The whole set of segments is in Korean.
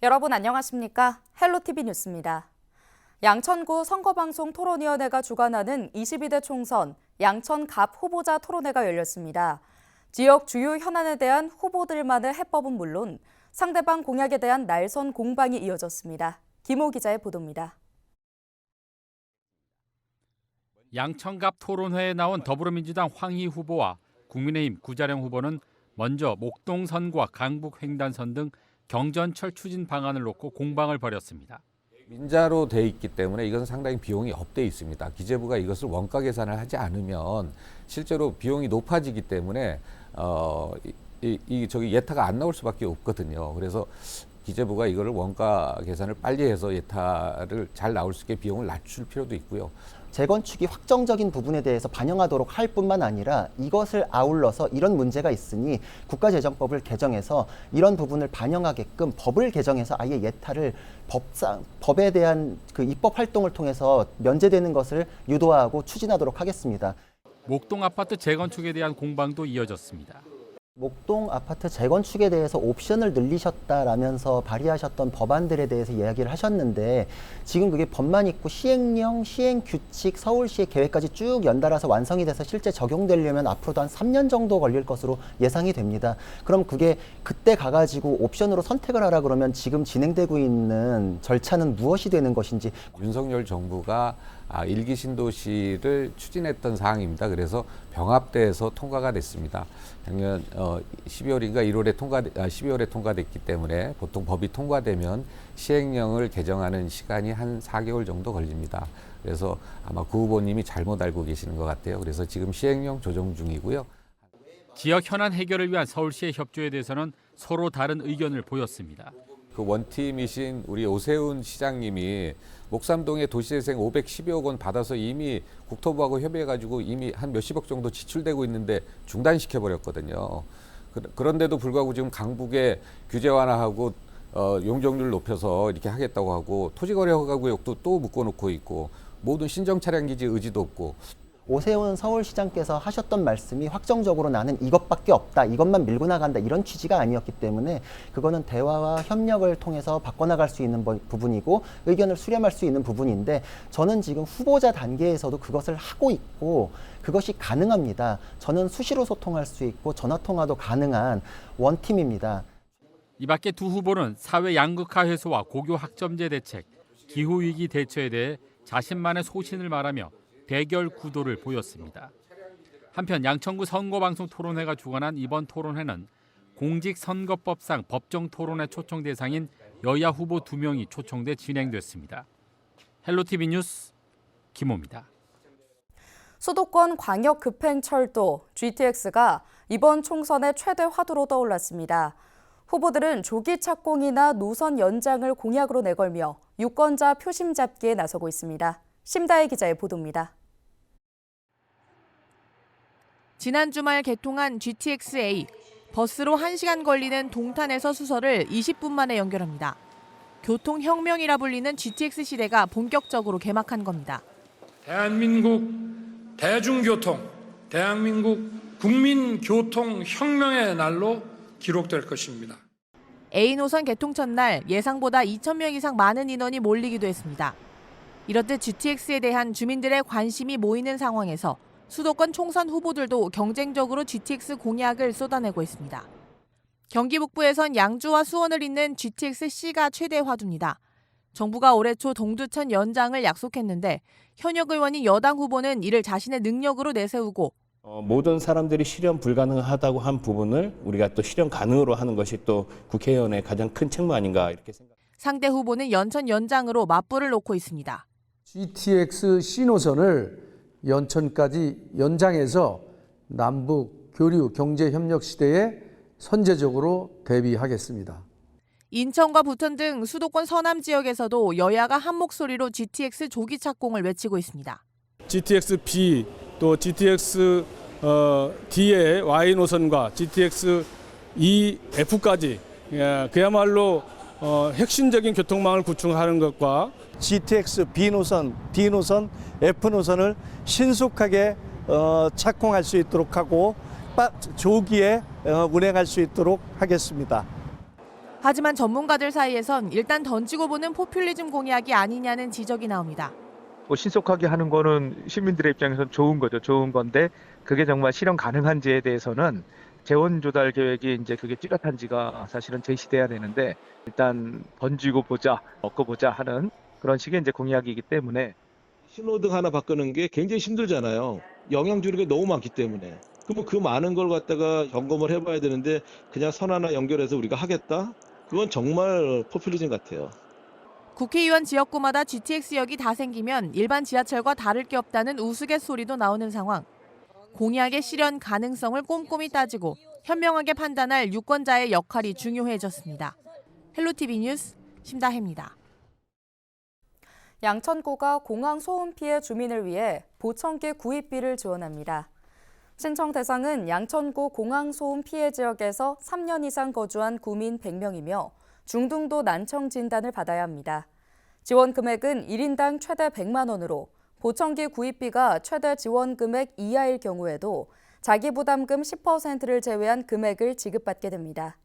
여러분 안녕하십니까? 헬로티비 뉴스입니다. 양천구 선거방송 토론위원회가 주관하는 22대 총선 양천갑 후보자 토론회가 열렸습니다. 지역 주요 현안에 대한 후보들만의 해법은 물론 상대방 공약에 대한 날선 공방이 이어졌습니다. 김호 기자의 보도입니다. 양천갑 토론회에 나온 더불어민주당 황희 후보와 국민의힘 구자령 후보는 먼저 목동선과 강북횡단선 등 경전철 추진 방안을 놓고 공방을 벌였습니다. 민자로 돼 있기 때문에 이것은 상당히 비용이 업돼 있습니다. 기재부가 이것을 원가 계산을 하지 않으면 실제로 비용이 높아지기 때문에 예타가 안 나올 수밖에 없거든요. 그래서 기재부가 이거를 원가 계산을 빨리 해서 예타를 잘 나올 수 있게 비용을 낮출 필요도 있고요. 재건축이 확정적인 부분에 대해서 반영하도록 할 뿐만 아니라 이것을 아울러서 이런 문제가 있으니 국가재정법을 개정해서 이런 부분을 반영하게끔 법을 개정해서 아예 예타를 법에 대한 그 입법 활동을 통해서 면제되는 것을 유도하고 추진하도록 하겠습니다. 목동 아파트 재건축에 대한 공방도 이어졌습니다. 목동 아파트 재건축에 대해서 옵션을 늘리셨다라면서 발의하셨던 법안들에 대해서 이야기를 하셨는데 지금 그게 법만 있고 시행령, 시행규칙, 서울시의 계획까지 쭉 연달아서 완성이 돼서 실제 적용되려면 앞으로도 한 3년 정도 걸릴 것으로 예상이 됩니다. 그럼 그게 그때 가가지고 옵션으로 선택을 하라 그러면 지금 진행되고 있는 절차는 무엇이 되는 것인지. 윤석열 정부가 일기 신도시를 추진했던 사항입니다. 그래서 병합돼서 통과가 됐습니다. 작년 12월인가 12월에 통과됐기 때문에 보통 법이 통과되면 시행령을 개정하는 시간이 한 4개월 정도 걸립니다. 그래서 아마 구 후보님이 잘못 알고 계시는 것 같아요. 그래서 지금 시행령 조정 중이고요. 지역 현안 해결을 위한 서울시의 협조에 대해서는 서로 다른 의견을 보였습니다. 그 원팀이신 우리 오세훈 시장님이 목삼동에 도시재생 510여 원 받아서 이미 국토부하고 협의해가지고 이미 한 몇십억 정도 지출되고 있는데 중단시켜버렸거든요. 그런데도 불구하고 지금 강북에 규제 완화하고 용적률 높여서 이렇게 하겠다고 하고 토지거래 허가구역도 또 묶어놓고 있고 모든 신정 차량 기지 의지도 없고. 오세훈 서울시장께서 하셨던 말씀이 확정적으로 나는 이것밖에 없다, 이것만 밀고 나간다 이런 취지가 아니었기 때문에 그거는 대화와 협력을 통해서 바꿔나갈 수 있는 부분이고 의견을 수렴할 수 있는 부분인데 저는 지금 후보자 단계에서도 그것을 하고 있고 그것이 가능합니다. 저는 수시로 소통할 수 있고 전화통화도 가능한 원팀입니다. 이 밖에 두 후보는 사회 양극화 해소와 고교 학점제 대책, 기후위기 대처에 대해 자신만의 소신을 말하며 대결 구도를 보였습니다. 한편 양천구 선거방송 토론회가 주관한 이번 토론회는 공직선거법상 법정 토론회 초청 대상인 여야 후보 2명이 초청돼 진행됐습니다. 헬로티비 뉴스 김호입니다. 수도권 광역급행철도 GTX가 이번 총선의 최대 화두로 떠올랐습니다. 후보들은 조기 착공이나 노선 연장을 공약으로 내걸며 유권자 표심 잡기에 나서고 있습니다. 심다혜 기자의 보도입니다. 지난 주말 개통한 GTX-A, 버스로 1시간 걸리는 동탄에서 수서를 20분 만에 연결합니다. 교통혁명이라 불리는 GTX 시대가 본격적으로 개막한 겁니다. 대한민국 대중교통, 대한민국 국민교통혁명의 날로 기록될 것입니다. A 노선 개통 첫날 예상보다 2,000명 이상 많은 인원이 몰리기도 했습니다. 이렇듯 GTX에 대한 주민들의 관심이 모이는 상황에서 수도권 총선 후보들도 경쟁적으로 GTX 공약을 쏟아내고 있습니다. 경기 북부에선 양주와 수원을 잇는 GTX-C가 최대 화두입니다. 정부가 올해 초 동두천 연장을 약속했는데 현역 의원이 여당 후보는 이를 자신의 능력으로 내세우고 모든 사람들이 실현 불가능하다고 한 부분을 우리가 또 실현 가능으로 하는 것이 또 국회의원의 가장 큰 책무 아닌가 이렇게 생각합니다. 상대 후보는 연천 연장으로 맞불을 놓고 있습니다. GTX-C 노선을 연천까지 연장해서 남북 교류 경제 협력 시대에 선제적으로 대비하겠습니다. 인천과 부천 등 수도권 서남 지역에서도 여야가 한 목소리로 GTX 조기 착공을 외치고 있습니다. GTX-B 또 GTX-D의 Y 노선과 GTX-E-F까지 그야말로 핵심적인 교통망을 구축하는 것과 GTX B 노선, D 노선, F 노선을 신속하게 착공할 수 있도록 하고 조기에 운행할 수 있도록 하겠습니다. 하지만 전문가들 사이에선 일단 던지고 보는 포퓰리즘 공약이 아니냐는 지적이 나옵니다. 신속하게 하는 거는 시민들의 입장에서는 좋은 거죠. 좋은 건데 그게 정말 실현 가능한지에 대해서는 재원 조달 계획이 이제 그게 뚜렷한지가 사실은 제시돼야 되는데 일단 던지고 보자, 얻고 보자 하는 그런 식의 이제 공약이기 때문에 신호등 하나 바꾸는 게 굉장히 힘들잖아요. 영향 주는 게 너무 많기 때문에. 그럼 그 많은 걸 갖다가 점검을 해봐야 되는데 그냥 선 하나 연결해서 우리가 하겠다? 그건 정말 포퓰리즘 같아요. 국회의원 지역구마다 GTX역이 다 생기면 일반 지하철과 다를 게 없다는 우스갯소리도 나오는 상황. 공약의 실현 가능성을 꼼꼼히 따지고 현명하게 판단할 유권자의 역할이 중요해졌습니다. 헬로티비 뉴스 심다혜입니다. 양천구가 공항 소음 피해 주민을 위해 보청기 구입비를 지원합니다. 신청 대상은 양천구 공항 소음 피해 지역에서 3년 이상 거주한 구민 100명이며 중등도 난청 진단을 받아야 합니다. 지원 금액은 1인당 최대 100만 원으로 보청기 구입비가 최대 지원 금액 이하일 경우에도 자기부담금 10%를 제외한 금액을 지급받게 됩니다.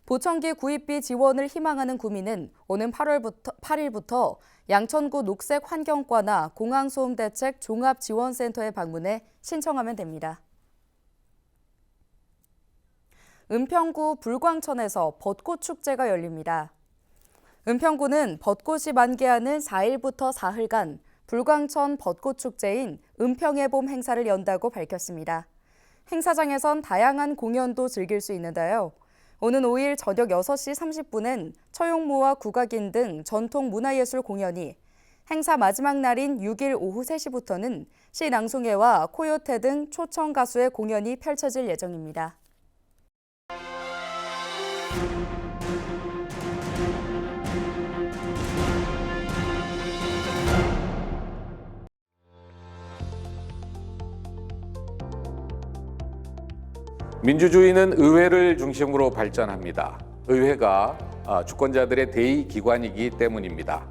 보청기 구입비 지원을 희망하는 구민은 오는 8일부터 양천구 녹색환경과나 공항소음대책 종합지원센터에 방문해 신청하면 됩니다. 은평구 불광천에서 벚꽃축제가 열립니다. 은평구는 벚꽃이 만개하는 4일부터 사흘간 불광천 벚꽃축제인 은평의 봄 행사를 연다고 밝혔습니다. 행사장에선 다양한 공연도 즐길 수 있는데요. 오는 5일 저녁 6시 30분엔 처용무와 국악인 등 전통 문화예술 공연이, 행사 마지막 날인 6일 오후 3시부터는 시낭송회와 코요테 등 초청 가수의 공연이 펼쳐질 예정입니다. 민주주의는 의회를 중심으로 발전합니다. 의회가 주권자들의 대의기관이기 때문입니다.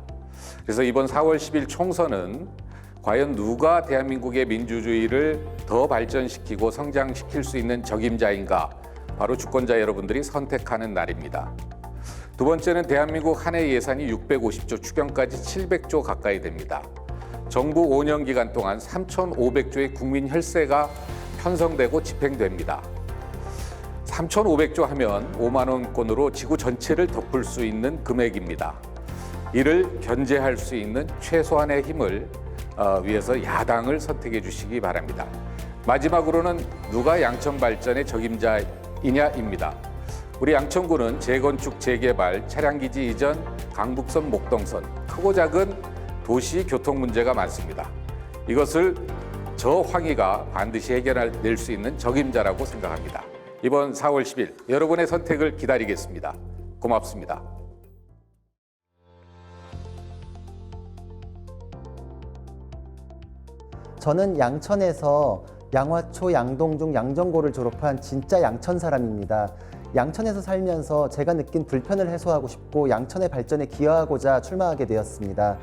그래서 이번 4월 10일 총선은 과연 누가 대한민국의 민주주의를 더 발전시키고 성장시킬 수 있는 적임자인가, 바로 주권자 여러분들이 선택하는 날입니다. 두 번째는 대한민국 한 해 예산이 650조, 추경까지 700조 가까이 됩니다. 정부 5년 기간 동안 3,500조의 국민 혈세가 편성되고 집행됩니다. 3,500조 하면 5만 원권으로 지구 전체를 덮을 수 있는 금액입니다. 이를 견제할 수 있는 최소한의 힘을 위해서 야당을 선택해 주시기 바랍니다. 마지막으로는 누가 양천 발전의 적임자이냐입니다. 우리 양천구는 재건축, 재개발, 차량기지 이전, 강북선, 목동선, 크고 작은 도시 교통 문제가 많습니다. 이것을 저 황희가 반드시 해결해낼 수 있는 적임자라고 생각합니다. 이번 4월 10일 여러분의 선택을 기다리겠습니다. 고맙습니다. 저는 양천에서 양화초, 양동중, 양정고를 졸업한 진짜 양천 사람입니다. 양천에서 살면서 제가 느낀 불편을 해소하고 싶고 양천의 발전에 기여하고자 출마하게 되었습니다.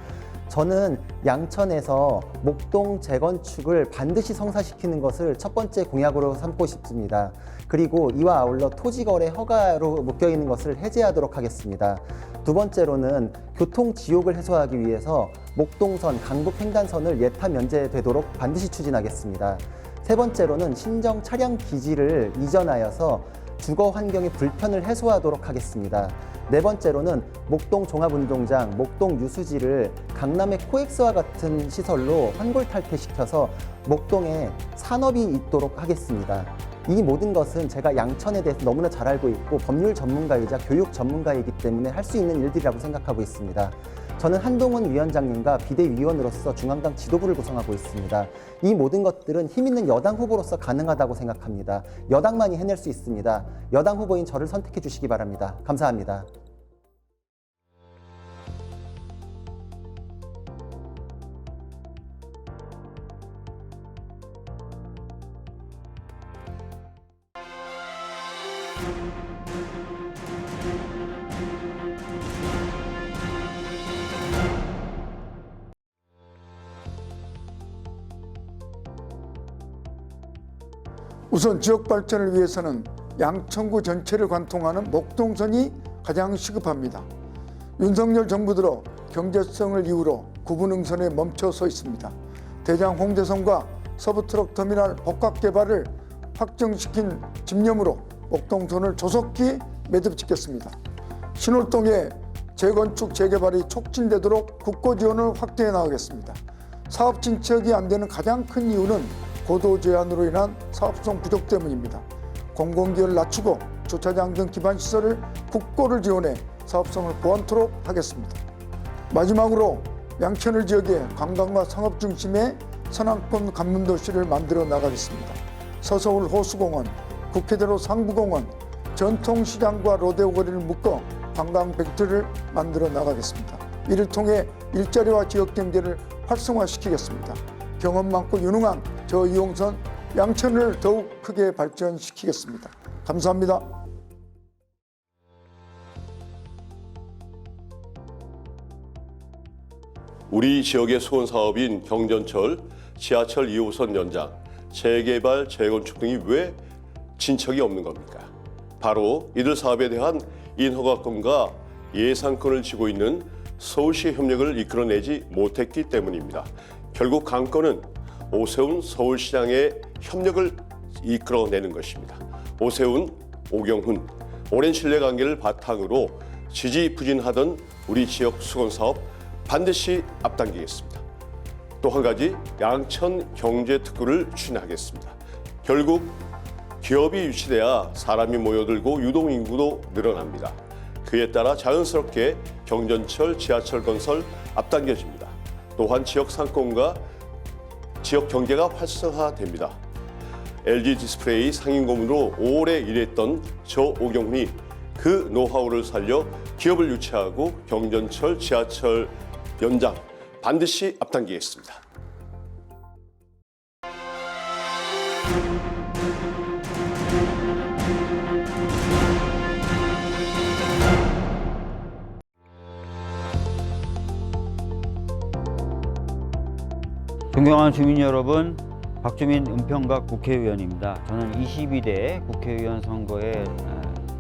저는 양천에서 목동 재건축을 반드시 성사시키는 것을 첫 번째 공약으로 삼고 싶습니다. 그리고 이와 아울러 토지거래 허가로 묶여있는 것을 해제하도록 하겠습니다. 두 번째로는 교통지옥을 해소하기 위해서 목동선, 강북횡단선을 예타 면제되도록 반드시 추진하겠습니다. 세 번째로는 신정 차량 기지를 이전하여서 주거 환경의 불편을 해소하도록 하겠습니다. 네 번째로는 목동 종합운동장, 목동 유수지를 강남의 코엑스와 같은 시설로 환골탈퇴시켜서 목동에 산업이 있도록 하겠습니다. 이 모든 것은 제가 양천에 대해서 너무나 잘 알고 있고 법률 전문가이자 교육 전문가이기 때문에 할 수 있는 일들이라고 생각하고 있습니다. 저는 한동훈 위원장님과 비대위원으로서 중앙당 지도부를 구성하고 있습니다. 이 모든 것들은 힘 있는 여당 후보로서 가능하다고 생각합니다. 여당만이 해낼 수 있습니다. 여당 후보인 저를 선택해 주시기 바랍니다. 감사합니다. 우선 지역 발전을 위해서는 양천구 전체를 관통하는 목동선이 가장 시급합니다. 윤석열 정부 들어 경제성을 이유로 구분응선에 멈춰 서 있습니다. 대장 홍대선과 서부트럭 터미널 복합 개발을 확정시킨 집념으로 목동선을 조속히 매듭짓겠습니다. 신월동의 재건축 재개발이 촉진되도록 국고 지원을 확대해 나가겠습니다. 사업 진척이 안 되는 가장 큰 이유는 고도 제한으로 인한 사업성 부족 때문입니다. 공공기여를 낮추고 주차장 등 기반 시설을 국고를 지원해 사업성을 보완토록 하겠습니다. 마지막으로 양천을 지역에 관광과 상업 중심의 선왕권 관문도시를 만들어 나가겠습니다. 서서울 호수공원, 국회대로 상부공원, 전통시장과 로데오 거리를 묶어 관광 벨트를 만들어 나가겠습니다. 이를 통해 일자리와 지역경제를 활성화시키겠습니다. 경험 많고 유능한 저 이용선 양천을 더욱 크게 발전시키겠습니다. 감사합니다. 우리 지역의 수건 사업인 경전철, 지하철 2호선 연장, 재개발, 재건축 등이 왜 진척이 없는 겁니까? 바로 이들 사업에 대한 인허가권과 예산권을 쥐고 있는 서울시 협력을 이끌어내지 못했기 때문입니다. 결국 관건은 오세훈 서울시장의 협력을 이끌어내는 것입니다. 오세훈, 오경훈, 오랜 신뢰관계를 바탕으로 지지부진하던 우리 지역 수건사업 반드시 앞당기겠습니다. 또 한 가지 양천 경제특구를 추진하겠습니다. 결국 기업이 유치돼야 사람이 모여들고 유동인구도 늘어납니다. 그에 따라 자연스럽게 경전철, 지하철 건설 앞당겨집니다. 또한 지역 상권과 지역 경제가 활성화됩니다. LG 디스플레이 상임고문으로 오래 일했던 저 오경훈이 그 노하우를 살려 기업을 유치하고 경전철, 지하철 연장 반드시 앞당기겠습니다. 존경하는 주민 여러분, 박주민 은평갑 국회의원입니다. 저는 22대 국회의원 선거에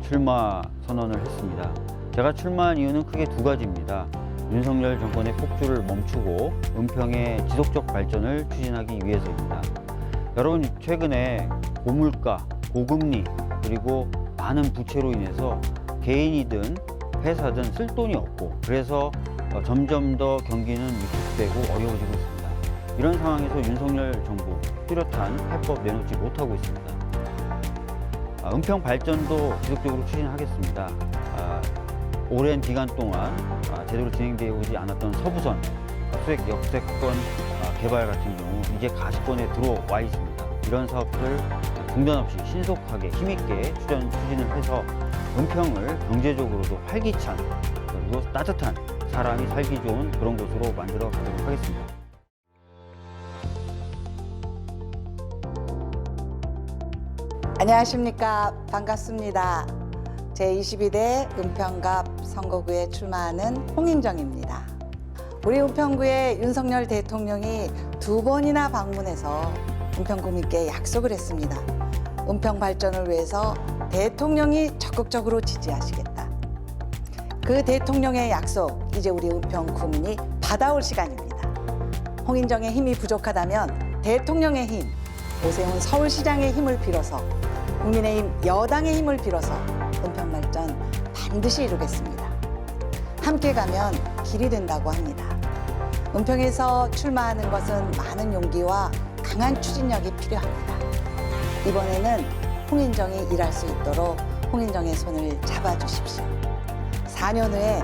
출마 선언을 했습니다. 제가 출마한 이유는 크게 두 가지입니다. 윤석열 정권의 폭주를 멈추고 은평의 지속적 발전을 추진하기 위해서입니다. 여러분, 최근에 고물가, 고금리, 그리고 많은 부채로 인해서 개인이든 회사든 쓸 돈이 없고, 그래서 점점 더 경기는 위축되고 어려워지고 있습니다. 이런 상황에서 윤석열 정부 뚜렷한 해법 내놓지 못하고 있습니다. 은평 발전도 지속적으로 추진하겠습니다. 오랜 기간 동안 제대로 진행되어 오지 않았던 서부선, 수액 역세권 개발 같은 경우 이제 가시권에 들어와 있습니다. 이런 사업들 중단 없이 신속하게 힘있게 추진을 해서 은평을 경제적으로도 활기찬, 그리고 따뜻한, 사람이 살기 좋은 그런 곳으로 만들어 가도록 하겠습니다. 안녕하십니까. 반갑습니다. 제22대 은평갑 선거구에 출마하는 홍인정입니다. 우리 은평구에 윤석열 대통령이 2번이나 방문해서 은평구민께 약속을 했습니다. 은평 발전을 위해서 대통령이 적극적으로 지지하시겠다. 그 대통령의 약속, 이제 우리 은평 구민이 받아올 시간입니다. 홍인정의 힘이 부족하다면 대통령의 힘, 오세훈 서울시장의 힘을 빌어서, 국민의힘 여당의 힘을 빌어서 은평 발전 반드시 이루겠습니다. 함께 가면 길이 된다고 합니다. 은평에서 출마하는 것은 많은 용기와 강한 추진력이 필요합니다. 이번에는 홍인정이 일할 수 있도록 홍인정의 손을 잡아주십시오. 4년 후에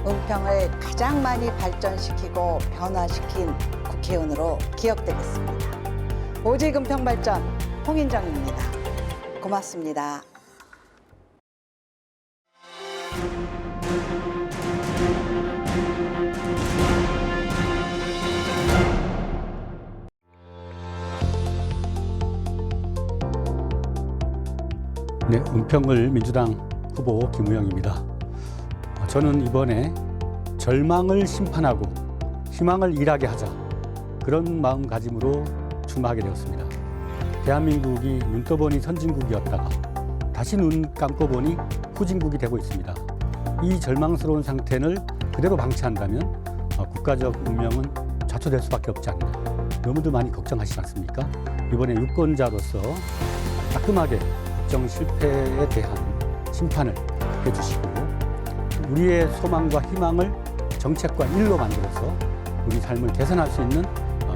은평을 가장 많이 발전시키고 변화시킨 국회의원으로 기억되겠습니다. 오직 은평 발전 홍인정입니다. 고맙습니다. 네, 은평을 민주당 후보 김우영입니다. 저는 이번에 절망을 심판하고 희망을 일하게 하자, 그런 마음가짐으로 출마하게 되었습니다. 대한민국이 눈 떠보니 선진국이었다가 다시 눈 감고 보니 후진국이 되고 있습니다. 이 절망스러운 상태를 그대로 방치한다면 국가적 운명은 좌초될 수밖에 없지 않나. 너무들 많이 걱정하시지 않습니까? 이번에 유권자로서 따끔하게 국정 실패에 대한 심판을 해주시고 우리의 소망과 희망을 정책과 일로 만들어서 우리 삶을 개선할 수 있는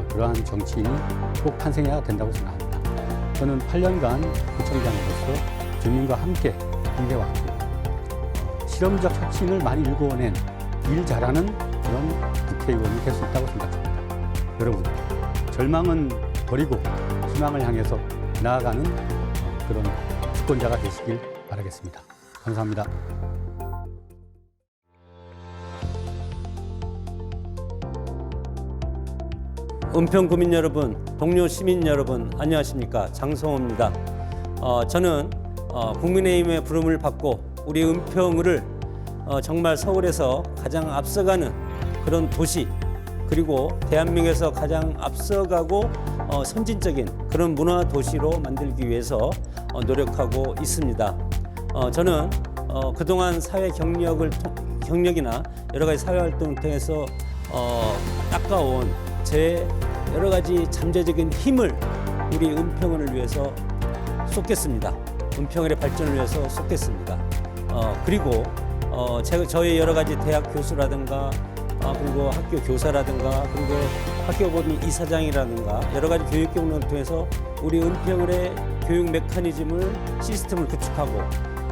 그러한 정치인이 꼭 탄생해야 된다고 생각합니다. 저는 8년간 구청장으로서 주민과 함께 일해왔고 실험적 혁신을 많이 일궈낸 일 잘하는 그런 국회의원이 될 수 있다고 생각합니다. 여러분, 절망은 버리고 희망을 향해서 나아가는 그런 주권자가 되시길 바라겠습니다. 감사합니다. 은평 구민 여러분, 동료 시민 여러분, 안녕하십니까? 장성호입니다. 저는 국민의힘의 부름을 받고 우리 은평을 정말 서울에서 가장 앞서가는 그런 도시, 그리고 대한민국에서 가장 앞서가고 선진적인 그런 문화 도시로 만들기 위해서 노력하고 있습니다. 저는 그동안 사회 경력이나 여러 가지 사회 활동을 통해서 닦아온 제 여러 가지 잠재적인 힘을 우리 은평을 위해서 쏟겠습니다. 은평의 발전을 위해서 쏟겠습니다. 그리고 저의 여러 가지 대학 교수라든가 그리고 학교 교사라든가 그리고 학교법인 이사장이라든가 여러 가지 교육 경로를 통해서 우리 은평의 교육 메커니즘을 시스템을 구축하고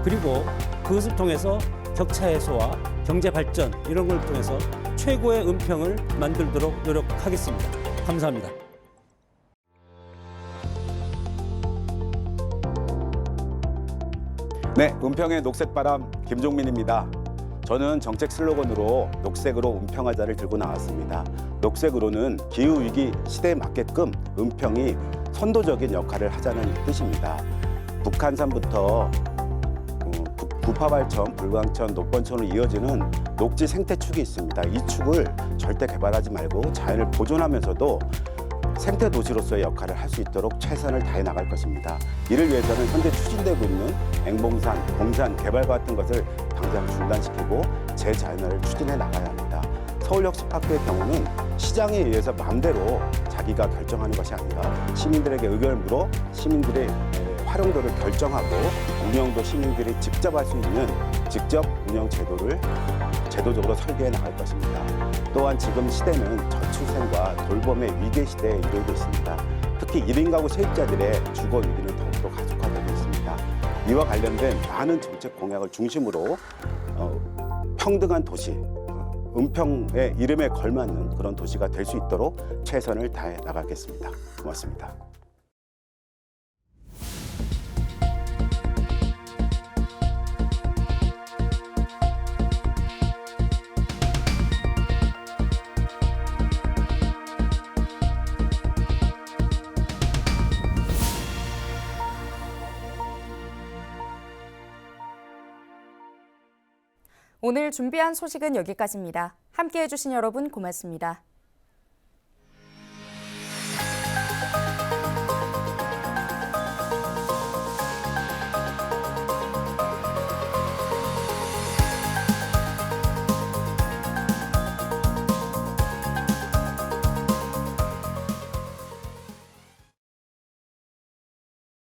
그리고 그것을 통해서 격차 해소와 경제 발전 이런 걸 통해서 최고의 은평을 만들도록 노력하겠습니다. 감사합니다. 네, 은평의 녹색바람 김종민입니다. 저는 정책 슬로건으로 녹색으로 은평하자를 들고 나왔습니다. 녹색으로는 기후위기 시대에 맞게끔 은평이 선도적인 역할을 하자는 뜻입니다. 북한산부터 부파발천, 불광천, 녹번천으로 이어지는 녹지 생태축이 있습니다. 이 축을 절대 개발하지 말고 자연을 보존하면서도 생태 도시로서의 역할을 할 수 있도록 최선을 다해 나갈 것입니다. 이를 위해서는 현재 추진되고 있는 앵봉산, 공산 개발과 같은 것을 당장 중단시키고 재자연화를 추진해 나가야 합니다. 서울혁신파크의 경우는 시장에 의해서 마음대로 자기가 결정하는 것이 아니라 시민들에게 의견을 물어 시민들의 활용도를 결정하고 운영도 시민들이 직접 할 수 있는 직접 운영 제도를 제도적으로 설계해 나갈 것입니다. 또한 지금 시대는 저출생과 돌봄의 위기 시대에 이르고 있습니다. 특히 1인 가구 세입자들의 주거 위기는 더욱더 가속화되고 있습니다. 이와 관련된 많은 정책 공약을 중심으로 평등한 도시, 은평의 이름에 걸맞는 그런 도시가 될 수 있도록 최선을 다해 나가겠습니다. 고맙습니다. 오늘 준비한 소식은 여기까지입니다. 함께해 주신 여러분 고맙습니다.